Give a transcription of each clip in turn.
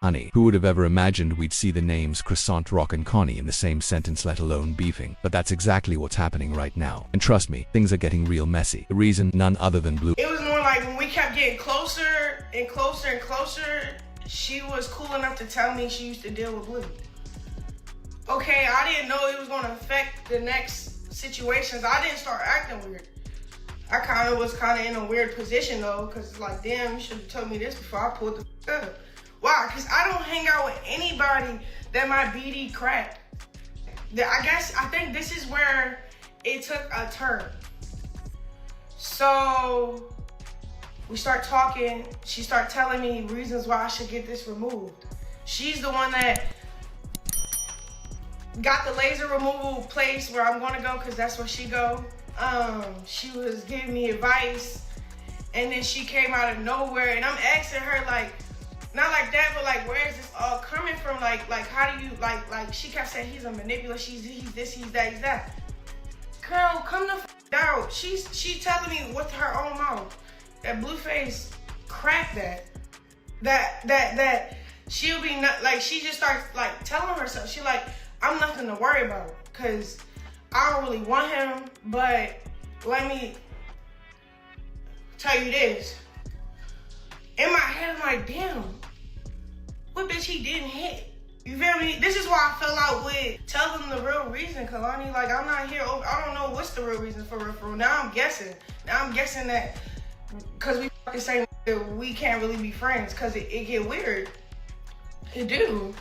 Honey, who would have ever imagined we'd see the names Chrisean Rock and Connie in the same sentence, let alone beefing? But that's exactly what's happening right now. And trust me, things are getting real messy. The reason, none other than Blue. It was more like when we kept getting closer and closer and closer, she was cool enough to tell me she used to deal with Blue. Okay, I didn't know it was gonna affect the next situations. I didn't start acting weird. I was in a weird position though, cause it's like, damn, you should have told me this before I pulled the up. Why? Cause I don't hang out with anybody that my BD cracked. I think this is where it took a turn. So we start talking. She started telling me reasons why I should get this removed. She's the one that got the laser removal place where I'm gonna go, cause that's where she go. She was giving me advice, and then she came out of nowhere, and I'm asking her like, not like that, but like, where is this all coming from? Like how do you like? She kept saying he's a manipulator. He's this, he's that, he's that. Girl, come the f out. She telling me with her own mouth that Blueface cracked that she'll be not like. She just starts like telling herself. She like, I'm nothing to worry about, cause I don't really want him, but let me tell you this. In my head, I'm like, damn, what bitch he didn't hit? You feel me? This is why I fell out with tell them the real reason, Kehlani. Like, I'm not here, I don't know what's the real reason for real. Now I'm guessing that because we fucking say we can't really be friends, because it get weird. It do.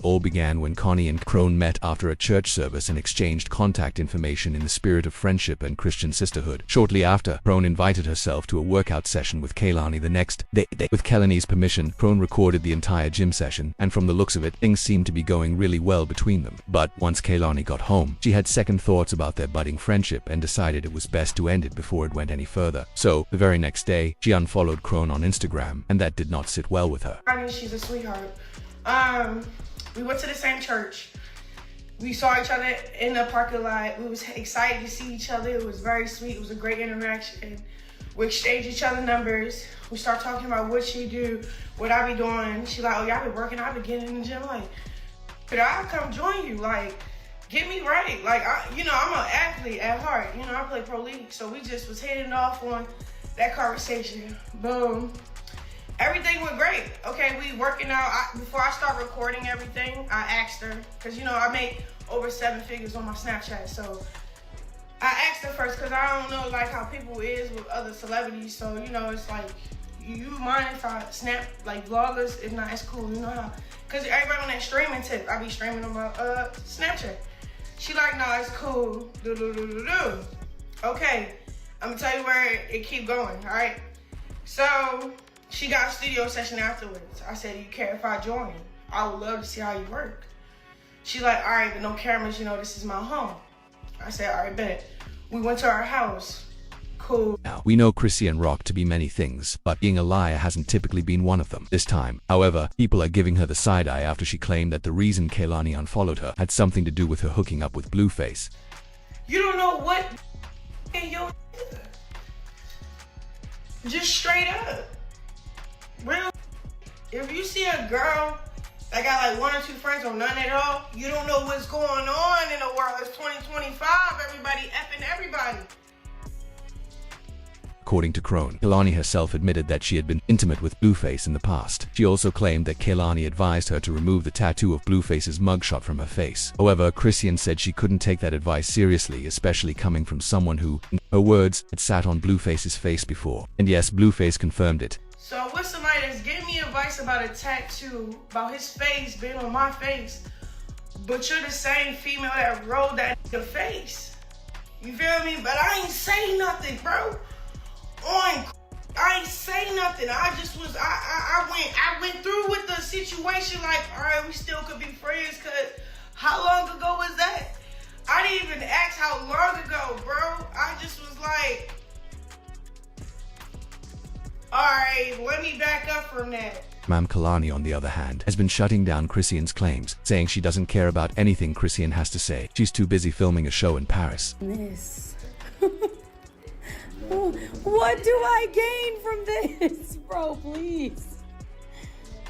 All began when Connie and Crone met after a church service and exchanged contact information in the spirit of friendship and Christian sisterhood. Shortly after, Crone invited herself to a workout session with Kehlani the next day. With Kehlani's permission, Crone recorded the entire gym session, and from the looks of it, things seemed to be going really well between them. But once Kehlani got home, she had second thoughts about their budding friendship and decided it was best to end it before it went any further. So, the very next day, she unfollowed Crone on Instagram, and that did not sit well with her. I mean, she's a sweetheart. We went to the same church. We saw each other in the parking lot. We was excited to see each other. It was very sweet. It was a great interaction. We exchanged each other numbers. We start talking about what she do, what I be doing. She like, oh, y'all been working. I be getting in the gym. Like, could I come join you? Like, get me right. Like, I'm an athlete at heart. I play pro league. So we just was hitting off on that conversation. Boom. Everything went great. Okay, we working out. Before I start recording everything, I asked her, because I make over 7 figures on my Snapchat. So I asked her first, because I don't know like how people is with other celebrities. So it's like, you mind if I snap like vloggers? If not, it's cool. You know how? Because everybody on that streaming tip, I be streaming on my Snapchat. She like, nah, it's cool. Okay, I'm gonna tell you where it keep going. All right. So she got a studio session afterwards. I said, you care if I join? I would love to see how you work. She like, all right, but no cameras, this is my home. I said, all right, bet. We went to our house. Cool. Now, we know Chrisean Rock to be many things, but being a liar hasn't typically been one of them. This time, however, people are giving her the side eye after she claimed that the reason Kehlani unfollowed her had something to do with her hooking up with Blueface. You don't know what in your just straight up. Real. If you see a girl that got like 1 or 2 friends or none at all, you don't know what's going on in the world. It's 2025. Everybody effing everybody. According to Crone, Kehlani herself admitted that she had been intimate with Blueface in the past. She also claimed that Kehlani advised her to remove the tattoo of Blueface's mugshot from her face. However, Chrisean said she couldn't take that advice seriously, especially coming from someone who, in her words, had sat on Blueface's face before. And yes, Blueface confirmed it. So with somebody that's giving me advice about a tattoo, about his face being on my face, but you're the same female that rolled that face. You feel me? But I ain't say nothing, bro. I ain't say nothing. I went through with the situation like, all right, we still could be friends, cause how long ago was that? I didn't even ask how long ago, bro. I just was like, all right, let me back up from that. Ma'am Kehlani, on the other hand, has been shutting down Chrisean's claims, saying she doesn't care about anything Chrisean has to say. She's too busy filming a show in Paris. This. What do I gain from this? Bro, please.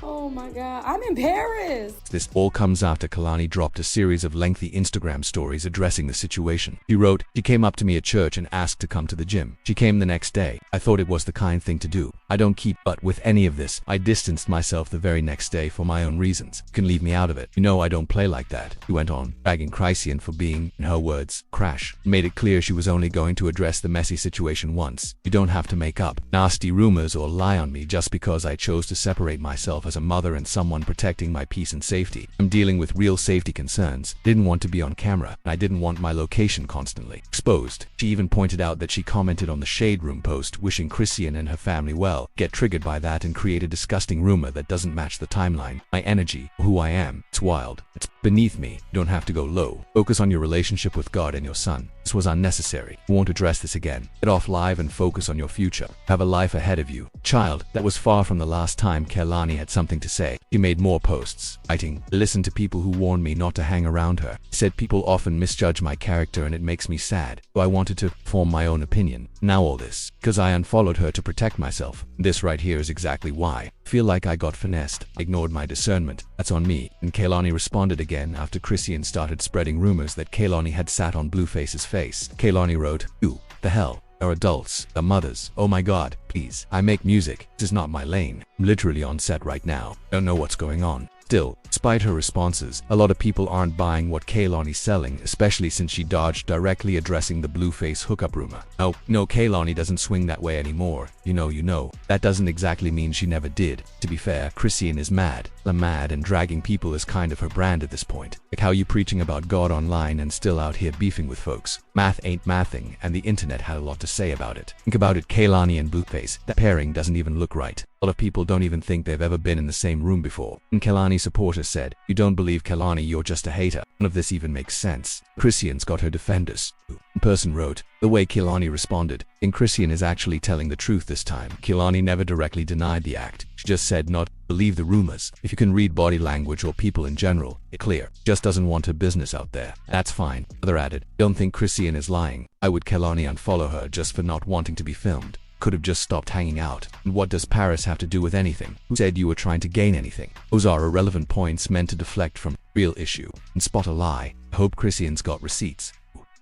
Oh my God, I'm in Paris. This all comes after Kehlani dropped a series of lengthy Instagram stories addressing the situation. She wrote, "She came up to me at church and asked to come to the gym. She came the next day. I thought it was the kind thing to do. I don't keep up with any of this. I distanced myself the very next day for my own reasons. You can leave me out of it. You know I don't play like that." She went on, dragging Chrisean for being, in her words, crash. Made it clear she was only going to address the messy situation once. "You don't have to make up nasty rumors or lie on me just because I chose to separate myself as a mother and someone protecting my peace and safety. I'm dealing with real safety concerns. Didn't want to be on camera, and I didn't want my location constantly exposed." She even pointed out that she commented on the Shade Room post wishing Chrisean and her family well, get triggered by that and create a disgusting rumor that doesn't match the timeline, my energy, who I am. It's wild. It's beneath me. You don't have to go low. Focus on your relationship with God and your son. This was unnecessary. You won't address this again. Get off live and focus on your future. Have a life ahead of you. Child, that was far from the last time Kehlani had something to say. She made more posts, writing, "Listen to people who warn me not to hang around her. Said people often misjudge my character and it makes me sad. So I wanted to form my own opinion. Now all this, because I unfollowed her to protect myself. This right here is exactly why. Feel like I got finessed. Ignored my discernment. That's on me." And Kehlani responded again after Chrisean started spreading rumors that Kehlani had sat on Blueface's face. Kehlani wrote, "You, the hell? They're adults. They're mothers. Oh my God, please. I make music. This is not my lane. I'm literally on set right now. Don't know what's going on." Still, despite her responses, a lot of people aren't buying what Kehlani's selling, especially since she dodged directly addressing the Blueface hookup rumor. No, Kehlani doesn't swing that way anymore. You know. That doesn't exactly mean she never did. To be fair, Chrisean is mad. Mad and dragging people is kind of her brand at this point. Like how you preaching about God online and still out here beefing with folks. Math ain't mathing, and the internet had a lot to say about it. Think about it, Kehlani and Blueface. That pairing doesn't even look right. A lot of people don't even think they've ever been in the same room before. And Kehlani supporters said, "You don't believe Kehlani, you're just a hater." None of this even makes sense. Chrisean's got her defenders. One person wrote, "The way Kehlani responded, and Chrisean is actually telling the truth this time. Kehlani never directly denied the act. She just said not believe the rumors. If you can read body language or people in general, it's clear. Just doesn't want her business out there. That's fine." Other added, "Don't think Chrisean is lying. I would Kehlani unfollow her just for not wanting to be filmed. Could have just stopped hanging out. And what does Paris have to do with anything? Who said you were trying to gain anything?" Those are irrelevant points meant to deflect from the real issue and spot a lie. I hope Chrisean's got receipts.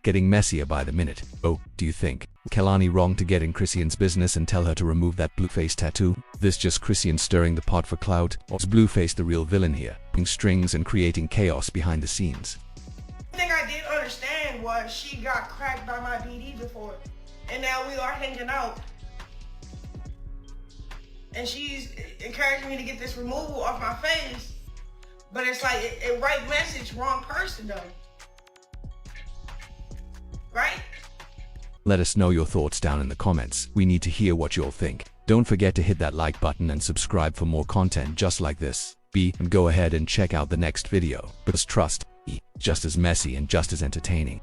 Getting messier by the minute. Oh, do you think Kehlani wrong to get in Chrisean's business and tell her to remove that Blueface tattoo? This just Chrisean stirring the pot for clout? Or is Blueface the real villain here, pulling strings and creating chaos behind the scenes? The thing I didn't understand was she got cracked by my BD before, and now we are hanging out. And she's encouraging me to get this removal off my face, but it's like a right message, wrong person though. Right? Let us know your thoughts down in the comments. We need to hear what you'll think. Don't forget to hit that like button and subscribe for more content just like this. And go ahead and check out the next video, because trust me, just as messy and just as entertaining.